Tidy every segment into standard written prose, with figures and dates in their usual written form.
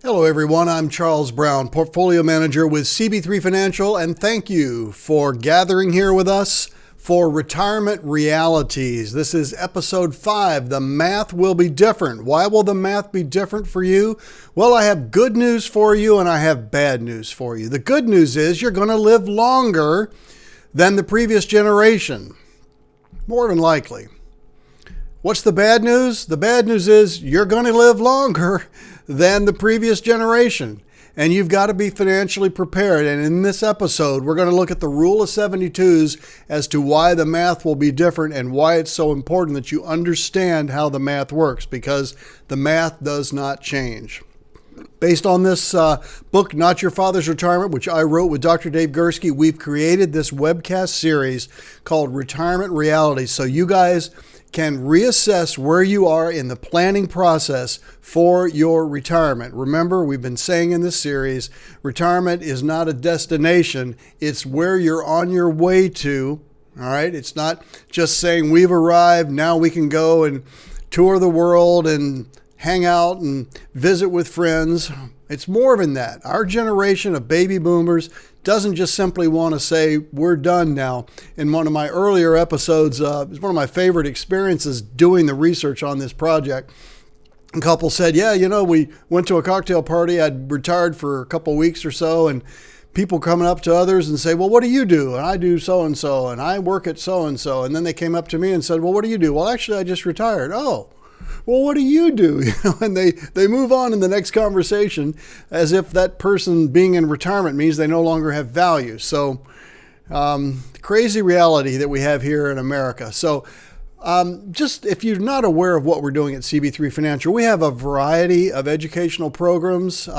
Hello everyone, I'm Charles Brown, Portfolio Manager with CB3 Financial, and thank you for gathering here with us for Retirement Realities. This is episode 5, The Math Will Be Different. Why will the math be different for you? Well, I have good news for you and I have bad news for you. The good news is you're going to live longer than the previous generation, more than likely. What's the bad news? The bad news is you're going to live longer than the previous generation, and you've got to be financially prepared. And in this episode, we're going to look at the rule of 72s as to why the math will be different and why it's so important that you understand how the math works, because the math does not change. Based on this book, Not Your Father's Retirement, which I wrote with Dr. Dave Gursky, we've created this webcast series called Retirement Realities, so you guys can reassess where you are in the planning process for your retirement. Remember, we've been saying in this series, retirement is not a destination, it's where you're on your way to. All right, it's not just saying we've arrived, now we can go and tour the world and hang out and visit with friends. It's more than that. Our generation of baby boomers doesn't just simply want to say, we're done now. In one of my earlier episodes, it was one of my favorite experiences doing the research on this project. A couple said, we went to a cocktail party. I'd retired for a couple weeks or so, and people coming up to others and say, well, what do you do? And I do so-and-so, and I work at so-and-so. And then they came up to me and said, well, what do you do? Well, actually, I just retired. Oh, well, what do you do? And they move on in the next conversation as if that person being in retirement means they no longer have value. So crazy reality that we have here in America. So just if you're not aware of what we're doing at CB3 Financial, we have a variety of educational programs.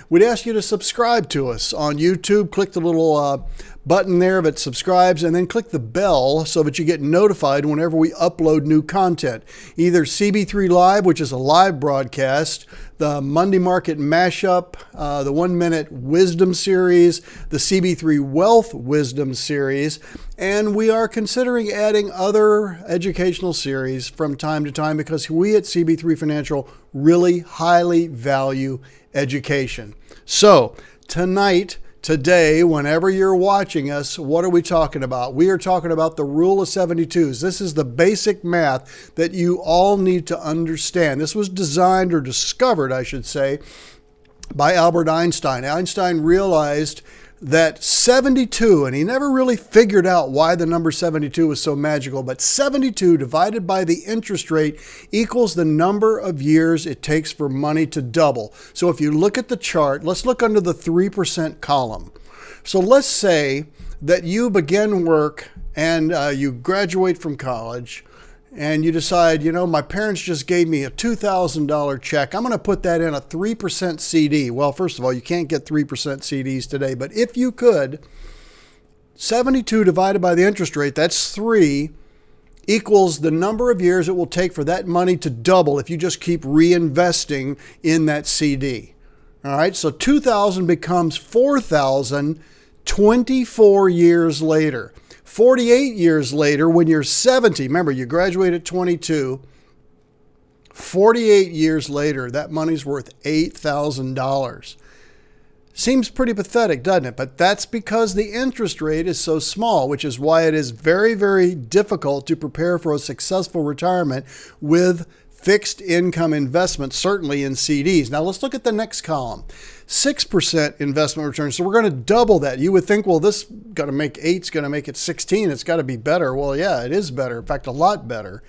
We'd ask you to subscribe to us on YouTube. Click the little button there that subscribes, and then click the bell so that you get notified whenever we upload new content. Either CB3 Live, which is a live broadcast, the Monday Market Mashup, the 1 Minute Wisdom Series, the CB3 Wealth Wisdom Series, and we are considering adding other educational series from time to time because we at CB3 Financial really highly value education. So Today, whenever you're watching us, what are we talking about? We are talking about the rule of 72s. This is the basic math that you all need to understand. This was designed, or discovered, I should say, by Albert Einstein. Einstein realized that 72, and he never really figured out why the number 72 was so magical, but 72 divided by the interest rate equals the number of years it takes for money to double. So if you look at the chart, let's look under the 3% column. So let's say that you begin work and you graduate from college, and you decide, my parents just gave me a $2,000 check. I'm going to put that in a 3% CD. Well, first of all, you can't get 3% CDs today, but if you could, 72 divided by the interest rate, that's 3, equals the number of years it will take for that money to double if you just keep reinvesting in that CD. All right, so 2,000 becomes 4,000 24 years later. 48 years later, when you're 70, remember you graduate at 22, 48 years later, that money's worth $8,000. Seems pretty pathetic, doesn't it? But that's because the interest rate is so small, which is why it is very, very difficult to prepare for a successful retirement with fixed income investments, certainly in CDs. Now let's look at the next column. 6% investment return. So we're going to double that. You would think, well, this got to make 8, it's going to make it 16. It's got to be better. Well, yeah, it is better. In fact, a lot better.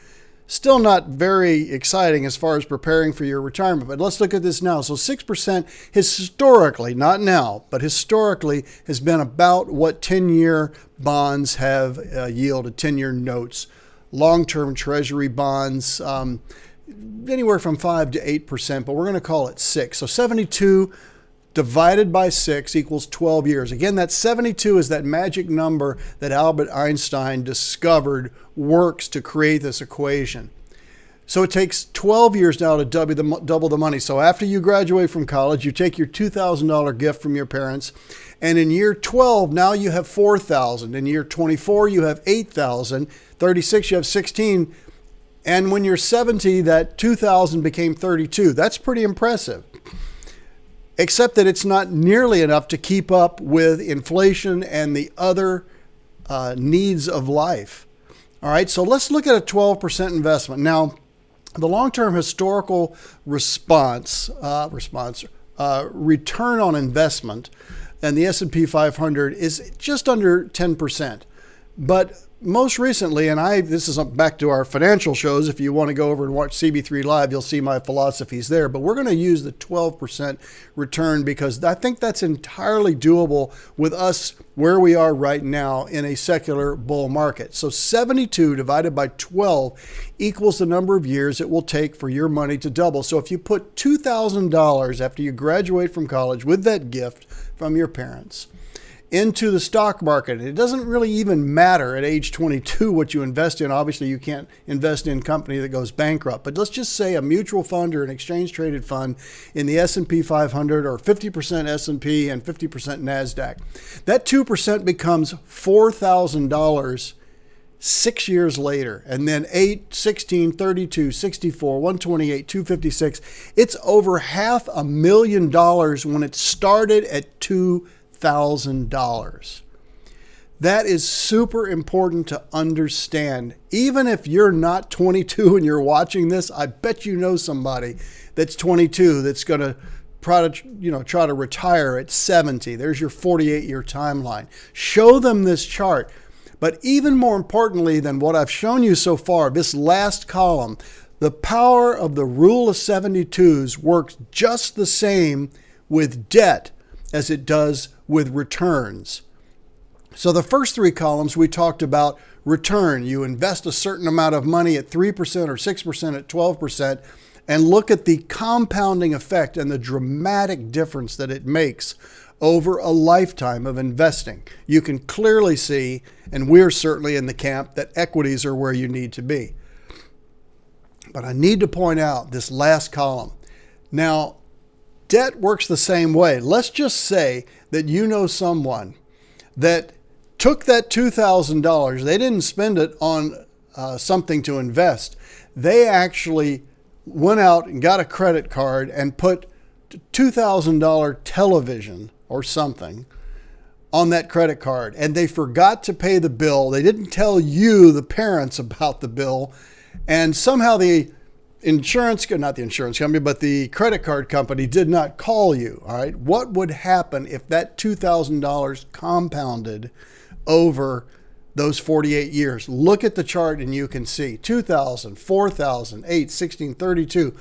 Still not very exciting as far as preparing for your retirement. But let's look at this now. So 6% historically, not now, but historically has been about what 10-year bonds have yielded, 10-year notes, long-term treasury bonds, anywhere from 5 to 8%, but we're going to call it 6. So 72 divided by 6 equals 12 years. Again, that 72 is that magic number that Albert Einstein discovered works to create this equation. So it takes 12 years now to double the money. So after you graduate from college, you take your $2,000 gift from your parents, and in year 12, now you have $4,000. In year 24, you have $8,000. 36, you have $16,000. And when you're 70, that $2,000 became $32,000. That's pretty impressive. except that it's not nearly enough to keep up with inflation and the other needs of life. All right, so let's look at a 12% investment. Now, the long-term historical return on investment and the S&P 500 is just under 10%. But most recently, and this is back to our financial shows. If you want to go over and watch CB3 Live, you'll see my philosophies there. But we're going to use the 12% return because I think that's entirely doable with us where we are right now in a secular bull market. So 72 divided by 12 equals the number of years it will take for your money to double. So if you put $2,000 after you graduate from college with that gift from your parents into the stock market. It doesn't really even matter at age 22 what you invest in. Obviously, you can't invest in a company that goes bankrupt. But let's just say a mutual fund or an exchange-traded fund in the S&P 500 or 50% S&P and 50% NASDAQ. That 2% becomes $4,000 6 years later. And then 8, 16, 32, 64, 128, 256. It's over $500,000 when it started at $2,000. That is super important to understand. Even if you're not 22 and you're watching this, I bet you know somebody that's 22 that's going to try to retire at 70. There's your 48-year timeline. Show them this chart. But even more importantly than what I've shown you so far, this last column, the power of the rule of 72s works just the same with debt as it does with returns. So the first three columns we talked about return. You invest a certain amount of money at 3% or 6% at 12% and look at the compounding effect and the dramatic difference that it makes over a lifetime of investing. You can clearly see, and we're certainly in the camp, that equities are where you need to be. But I need to point out this last column. Now, debt works the same way. Let's just say that you know someone that took that $2,000. They didn't spend it on something to invest. They actually went out and got a credit card and put $2,000 television or something on that credit card. And they forgot to pay the bill. They didn't tell you, the parents, about the bill. And somehow the not the insurance company, but the credit card company did not call you. All right. What would happen if that $2,000 compounded over those 48 years? Look at the chart and you can see 2,000, 4,000, 8, 16, 32,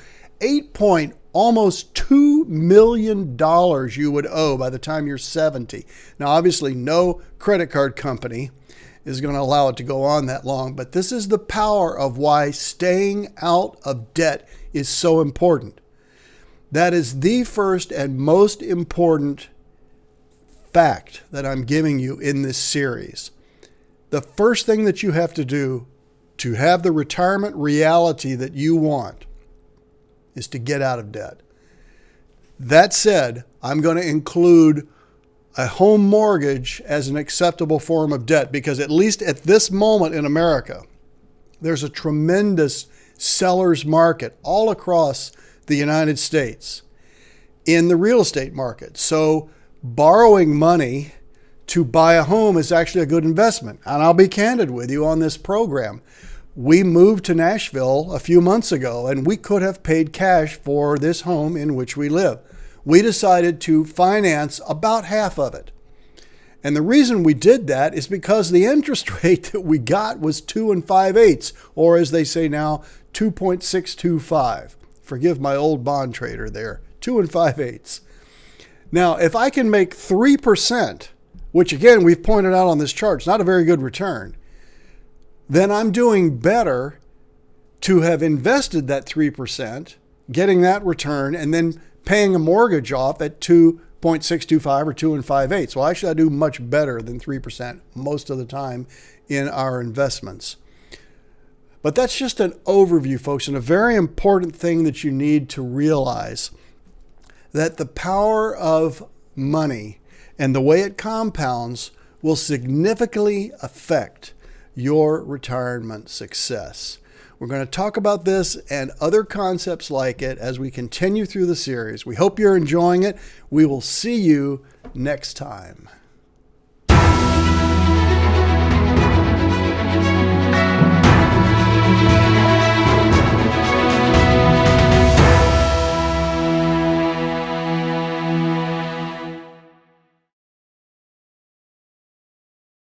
almost $2 million you would owe by the time you're 70. Now, obviously, no credit card company is going to allow it to go on that long, but this is the power of why staying out of debt is so important. That is the first and most important fact that I'm giving you in this series. The first thing that you have to do to have the retirement reality that you want is to get out of debt. That said, I'm going to include a home mortgage as an acceptable form of debt because at least at this moment in America, there's a tremendous seller's market all across the United States in the real estate market. So borrowing money to buy a home is actually a good investment. And I'll be candid with you on this program. We moved to Nashville a few months ago and we could have paid cash for this home in which we live. We decided to finance about half of it. And the reason we did that is because the interest rate that we got was 2 5/8, or as they say now, 2.625. Forgive my old bond trader there, 2 5/8. Now, if I can make 3%, which again, we've pointed out on this chart, it's not a very good return, then I'm doing better to have invested that 3%, getting that return, and then paying a mortgage off at 2.625 or 2 5/8. Well, actually, I do much better than 3% most of the time in our investments. But that's just an overview, folks, and a very important thing that you need to realize, that the power of money and the way it compounds will significantly affect your retirement success. We're going to talk about this and other concepts like it as we continue through the series. We hope you're enjoying it. We will see you next time.